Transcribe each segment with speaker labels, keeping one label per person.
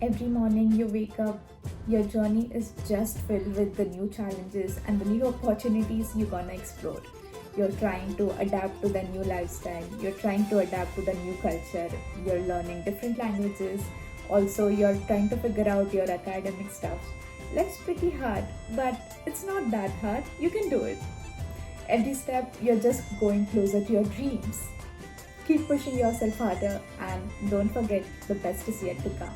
Speaker 1: Every morning you wake up, your journey is just filled with the new challenges and the new opportunities you're gonna explore. You're trying to adapt to the new lifestyle, you're trying to adapt to the new culture, you're learning different languages, also, you're trying to figure out your academic stuff. Life's pretty hard, but it's not that hard. You can do it. Every step, you're just going closer to your dreams. Keep pushing yourself harder and don't forget the best is yet to come.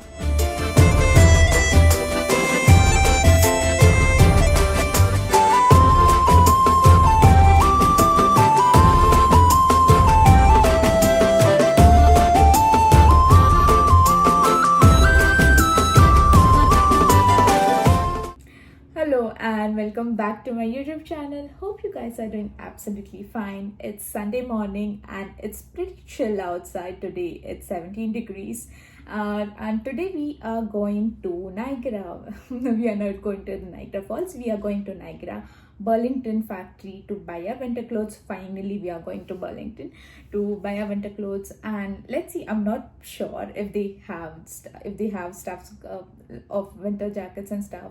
Speaker 1: Hello and welcome back to my YouTube channel. Hope you guys are doing absolutely fine. It's Sunday morning and it's pretty chill outside today. It's 17 degrees. And today we are going to Niagara. We are not going to the Niagara Falls. We are going to Niagara Burlington factory to buy our winter clothes. Finally, we are going to Burlington to buy our winter clothes, and let's see. I'm not sure if they have stuff of winter jackets and stuff,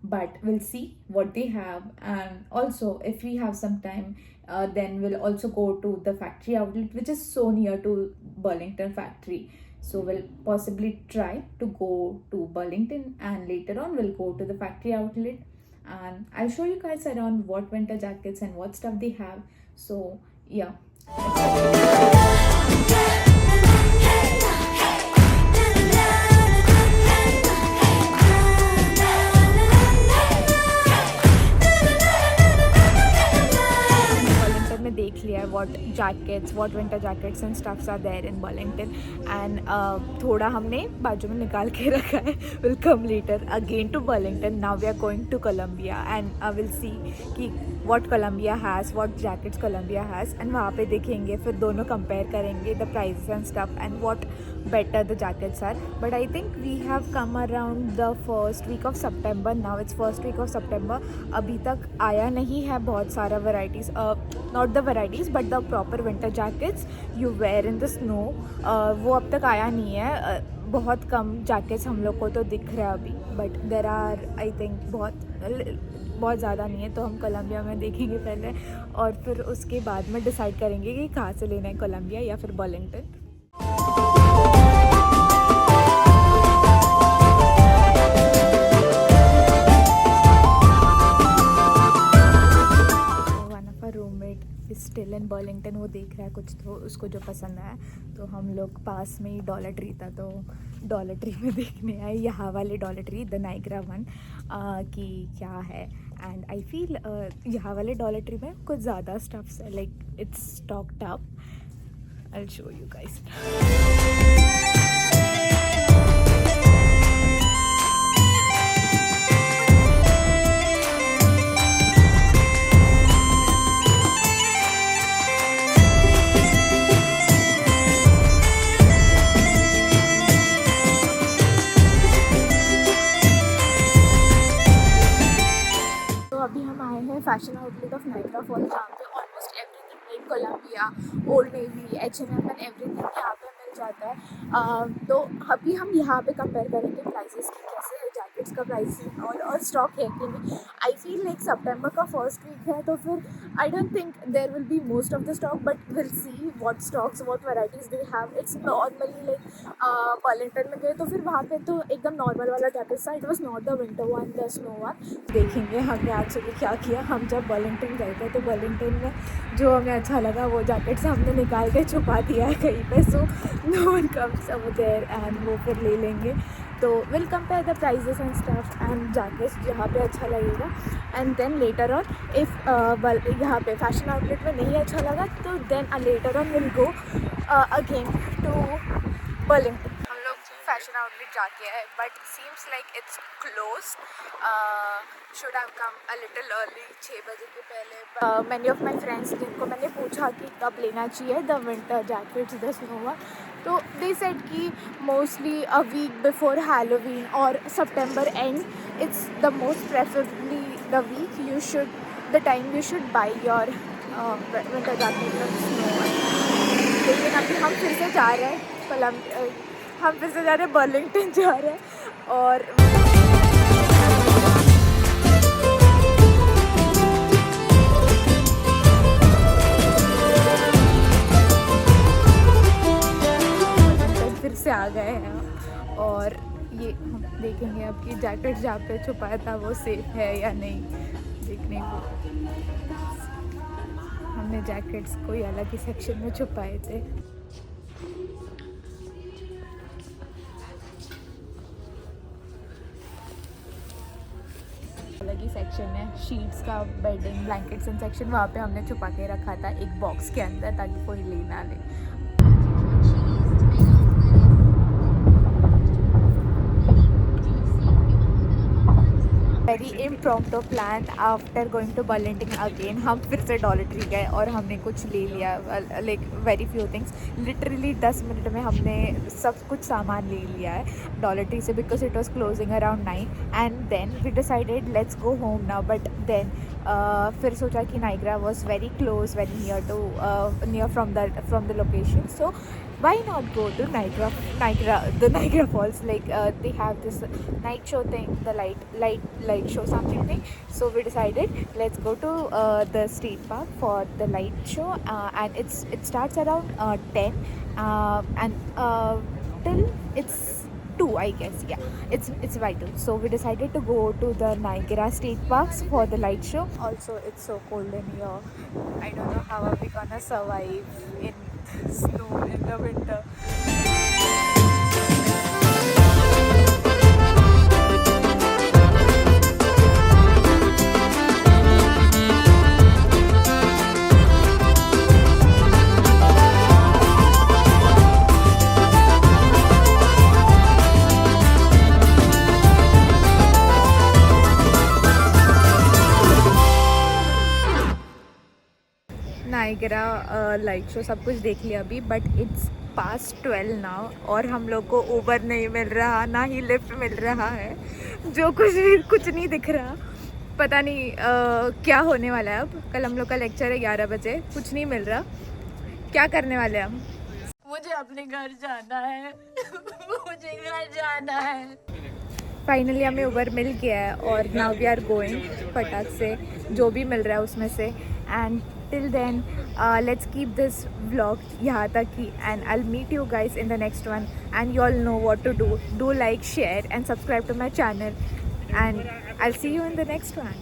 Speaker 1: but we'll see what they have. And also if we have some time, then we'll also go to the factory outlet, which is so near to Burlington factory. So we'll possibly try to go to Burlington and later on we'll go to the factory outlet, and I'll show you guys around what winter jackets and what stuff they have. So yeah. में देख लिया है what winter jackets and stuffs are there in Burlington, and थोड़ा हमने बाजू में निकाल के रखा है. We'll come later again to Burlington. Now we are going to Columbia and we'll see कि what Columbia has, what jackets Columbia has, and वहाँ पे देखेंगे, फिर दोनों compare करेंगे the prices and stuff and what better the jackets are. But I think we have come around the first week of September. Now it's first week of September. अभी तक आया नहीं है बहुत सारा varieties, not the varieties but the proper winter jackets you wear in the snow. वो अब तक आया नहीं है. बहुत कम जैकेट्स हम लोग को तो दिख रहा है अभी, but there are I think बहुत ज़्यादा नहीं है. तो हम कोलंबिया में देखेंगे पहले और फिर उसके बाद में डिसाइड करेंगे कि कहाँ से लेना है, कोलंबिया या फिर बर्लिंगटन. स्टिल इन बर्लिंगटन, वो देख रहा है कुछ तो उसको जो पसंद आया. तो हम लोग पास में ही डॉलर ट्री था तो डॉलर ट्री में देखने आए, यहाँ वाले Dollar Tree the Niagara one कि क्या है. एंड आई फील यहाँ वाले डॉलर ट्री में कुछ ज़्यादा स्टफ्स है, like it's stocked up. I will show you guys. अभी हम आए हैं fashion outlet of Niagara Falls, जहाँ पे almost everything like Columbia, Old Navy, H&M and everything यहाँ पे मिल जाता है. तो अभी हम यहाँ पे कंपेयर करेंगे प्राइसेस की, कैसे है जैकेट्स का प्राइस और स्टॉक है कि नहीं. आई फील लाइक सितंबर का फर्स्ट वीक है तो फिर I don't think there will be most of the stock, but will see what stocks, what varieties they have. It's normally like Burlington में गए तो फिर वहाँ पे तो एकदम नॉर्मल वाला जैकेट था. It was not the winter one, the snow one. देखेंगे हमने एक्चुअली क्या किया. हम जब बर्लिंगटन गए थे तो बर्लिंगटन में जो हमें अच्छा लगा वो जैकेट्स हमने निकाल के छुपा दिया है कहीं पे, so no one comes over there and वो फिर ले लेंगे. तो will compare the prices and stuff and jackets जहाँ पे अच्छा लगेगा, and then later on if यहाँ पे फैशन आउटलेट में नहीं अच्छा लगा तो then later on will go again to Burlington. हम लोग फैशन आउटलेट जाके आए but seems like it's close. Should have come a little early, 6 बजे के पहले. मैनी ऑफ माई फ्रेंड्स जिनको मैंने पूछा कि कब लेना चाहिए the winter jackets, the snow, तो दे सेड कि mostly a week before Halloween और सितंबर end. It's the most preferably the week you should, the time you should buy your winter jacket the snow. लेकिन अभी हम फिर से जा रहे हैं हम फिर से जा रहे हैं बर्लिंगटन जा रहे हैं. और फिर से आ गए हैं और ये हम देखेंगे अब कि जैकेट जहाँ पे छुपाया था वो सेफ है या नहीं देखने को। हमने जैकेट्स कोई अलग ही सेक्शन में छुपाए थे। अलग ही सेक्शन है शीट्स का, बेडिंग, ब्लैंकेट्स एंड सेक्शन, वहाँ पे हमने छुपा के रखा था एक बॉक्स के अंदर ताकि कोई ले ना ले। Very impromptu plan after going to Burlington again. हम फिर से डॉलर ट्री गए और हमने कुछ ले लिया, like very few things. Literally 10 minute में हमने सब कुछ सामान ले लिया है डॉलर ट्री से, because it was closing around 9 and then we decided let's go home now. But then फिर सोचा कि Niagara was very close, very near from the location, so why not go to the Niagara Falls? Like they have this night show thing, the light show something thing. So we decided let's go to the state park for the light show, and it starts around 10 and till it's 2, I guess. Yeah, it's vital. So we decided to go to the Niagara State Parks for the light show. Also, it's so cold in here. I don't know how are we gonna survive in snow in the winter. Niagara light show सब कुछ देख लिया अभी, but its past 12 now और हम लोग को Uber नहीं मिल रहा, ना ही लिफ्ट मिल रहा है, जो कुछ नहीं दिख रहा। पता नहीं क्या होने वाला है अब। कल हम लोग का लेक्चर है 11 बजे, कुछ नहीं मिल रहा। क्या करने वाले हम? मुझे अपने घर जाना है मुझे घर जाना है। फाइनली हमें ऊबर मिल गया है और नाउ वी आर गोइंग फटाक से जो भी मिल रहा है उसमें से। And till then let's keep this vlog यहाँ तक ही, and I'll meet you guys in the next one, and you all know what to do. Do like, share and subscribe to my channel, and I'll see you in the next one.